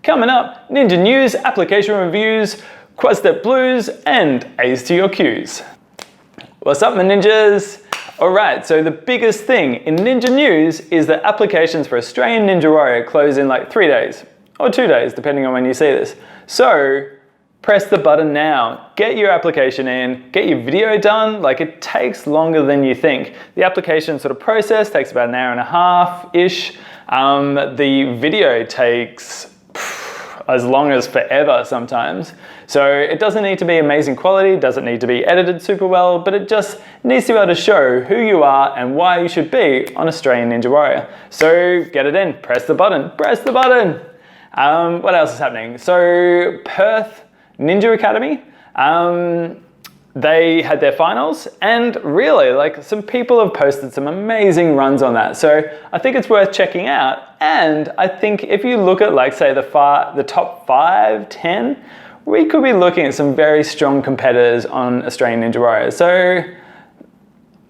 Coming up, ninja news, application reviews, quad step blues, and A's to your Q's. What's up, my ninjas? Alright, so the biggest thing in ninja news is that applications for Australian Ninja Warrior close in like 3 days, or 2 days, depending on when you see this. So, press the button now. Get your application in, get your video done. Like, it takes longer than you think. The application sort of process takes about an hour and a half-ish. The video takes as long as forever sometimes. So it doesn't need to be amazing quality, doesn't need to be edited super well, but it just needs to be able to show who you are and why you should be on Australian Ninja Warrior. So get it in, press the button, press the button. What else is happening? So Perth Ninja Academy, they had their finals, and really, like, some people have posted some amazing runs on that. So I think it's worth checking out. And I think if you look at, like, say the top 5, 10, we could be looking at some very strong competitors on Australian Ninja Warrior. So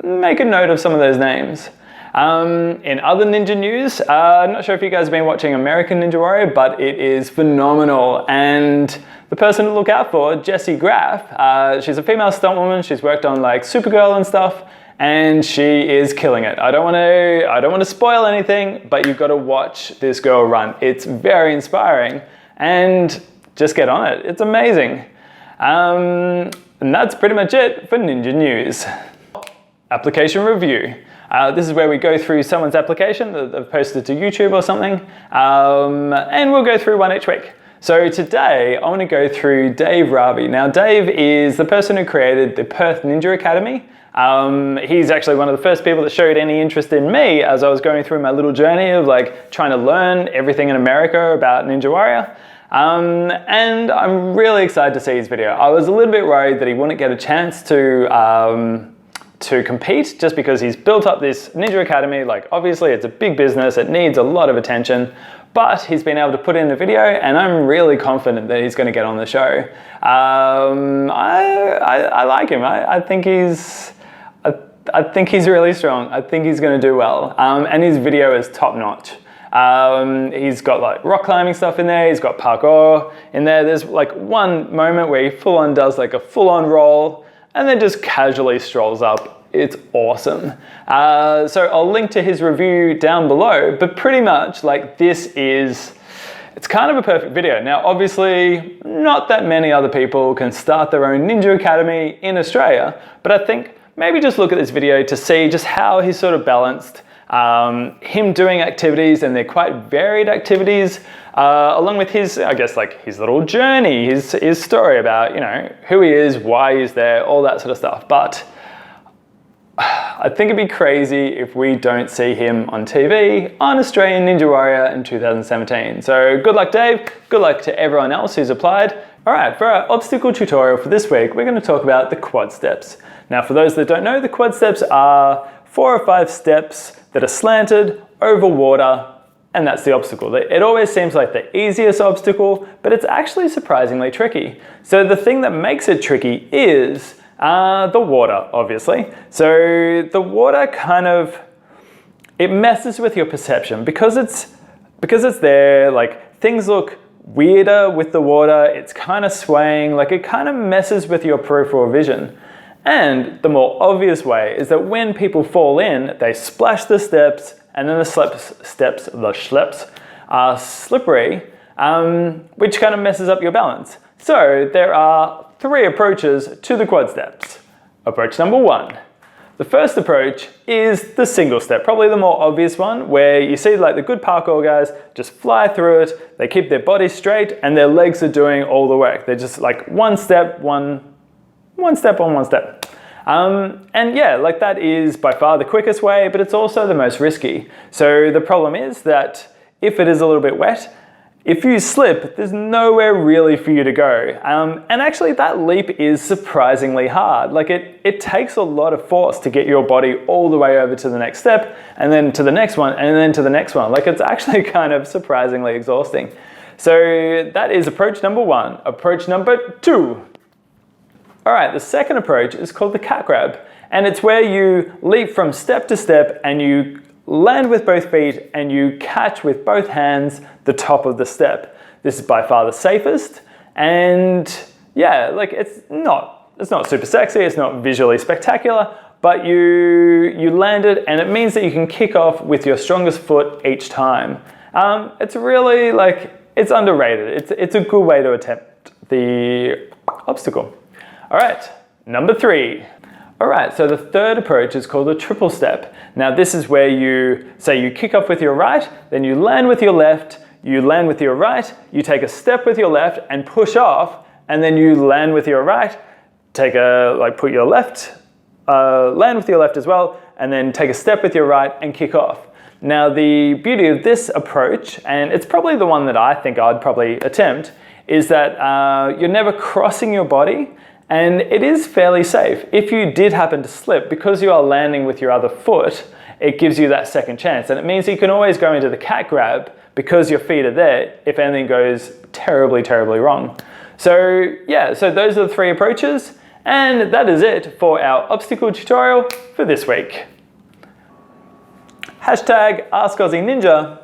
make a note of some of those names. In other ninja news, I'm not sure if you guys have been watching American Ninja Warrior, but it is phenomenal. And the person to look out for, Jessie Graff, she's a female stuntwoman. She's worked on like Supergirl and stuff, and she is killing it. I don't want to spoil anything, but you've got to watch this girl run. It's very inspiring, and just get on it. It's amazing. And that's pretty much it for ninja news. Application review. This is where we go through someone's application that they've posted to YouTube or something, and we'll go through one each week. So today, I want to go through Dave Ravi. Now, Dave is the person who created the Perth Ninja Academy. He's actually one of the first people that showed any interest in me as I was going through my little journey of like trying to learn everything in America about Ninja Warrior. And I'm really excited to see his video. I was a little bit worried that he wouldn't get a chance to compete just because he's built up this Ninja Academy. Like, obviously it's a big business, it needs a lot of attention, but he's been able to put in a video, and I'm really confident that he's going to get on the show. I like him. I think he's really strong. I think he's going to do well. And his video is top notch. He's got like rock climbing stuff in there. He's got parkour in there. There's like one moment where he full on does like a full on roll and then just casually strolls up. It's awesome. So I'll link to his review down below, but pretty much like it's kind of a perfect video. Now, obviously not that many other people can start their own Ninja Academy in Australia, but I think maybe just look at this video to see just how he's sort of balanced him doing activities, and they're quite varied activities, along with his, I guess, like his little journey, his story about, you know, who he is, why he's there, all that sort of stuff. But I think it'd be crazy if we don't see him on TV on Australian Ninja Warrior in 2017. So good luck, Dave. Good luck to everyone else who's applied. All right, for our obstacle tutorial for this week, we're going to talk about the quad steps. Now, for those that don't know, the quad steps are 4 or 5 steps that are slanted over water, and that's the obstacle. It always seems like the easiest obstacle, but it's actually surprisingly tricky. So the thing that makes it tricky is the water, obviously. So the water kind of, it messes with your perception because it's there, like things look weirder with the water, it's kind of swaying, like it kind of messes with your peripheral vision. And the more obvious way is that when people fall in, they splash the steps, and then the schleps are slippery, which kind of messes up your balance. So there are 3 approaches to the quad steps. Approach number 1. The first approach is the single step, probably the more obvious one, where you see like the good parkour guys just fly through it, they keep their body straight, and their legs are doing all the work. They're just like one step on one step. And yeah, like that is by far the quickest way, but it's also the most risky. So the problem is that if it is a little bit wet, if you slip, there's nowhere really for you to go. And actually that leap is surprisingly hard. Like it takes a lot of force to get your body all the way over to the next step, and then to the next one, and then to the next one. Like it's actually kind of surprisingly exhausting. So that is approach number 1. Approach number 2. All right, the second approach is called the cat grab. And it's where you leap from step to step and you land with both feet and you catch with both hands the top of the step. This is by far the safest, and yeah, like it's not super sexy, it's not visually spectacular, but you land it, and it means that you can kick off with your strongest foot each time. It's really it's underrated. It's a good way to attempt the obstacle. All right, number 3. All right, so the third approach is called a triple step. Now this is where you kick off with your right, then you land with your left, you land with your right, you take a step with your left and push off, and then you land with your right, put your left, land with your left as well, and then take a step with your right and kick off. Now the beauty of this approach, and it's probably the one that I think I'd probably attempt, is that you're never crossing your body, and it is fairly safe. If you did happen to slip, because you are landing with your other foot, it gives you that second chance, and it means you can always go into the cat grab because your feet are there if anything goes terribly, terribly wrong. So yeah, so those are the 3 approaches, and that is it for our obstacle tutorial for this week. Hashtag Ask Aussie Ninja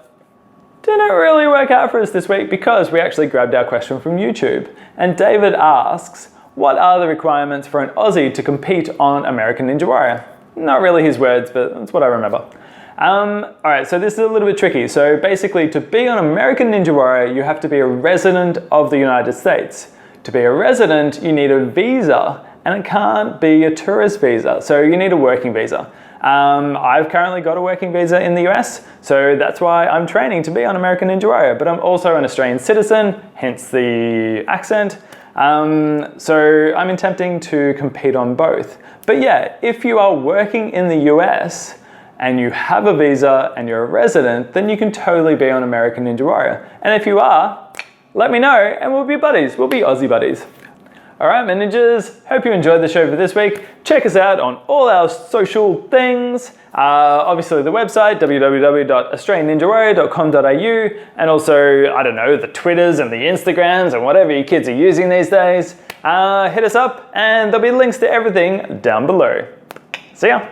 didn't really work out for us this week because we actually grabbed our question from YouTube. And David asks, what are the requirements for an Aussie to compete on American Ninja Warrior? Not really his words, but that's what I remember. All right, so this is a little bit tricky. So basically, to be on American Ninja Warrior, you have to be a resident of the United States. To be a resident, you need a visa, and it can't be a tourist visa, so you need a working visa. I've currently got a working visa in the US, so that's why I'm training to be on American Ninja Warrior, but I'm also an Australian citizen, hence the accent. So I'm attempting to compete on both. But yeah, if you are working in the US and you have a visa and you're a resident, then you can totally be on American Ninja Warrior. And if you are, let me know and we'll be buddies. We'll be Aussie buddies. All right, my ninjas, hope you enjoyed the show for this week. Check us out on all our social things. Obviously the website, www.australianninjawarrior.com.au, and also, I don't know, the Twitters and the Instagrams and whatever you kids are using these days. Hit us up and there'll be links to everything down below. See ya.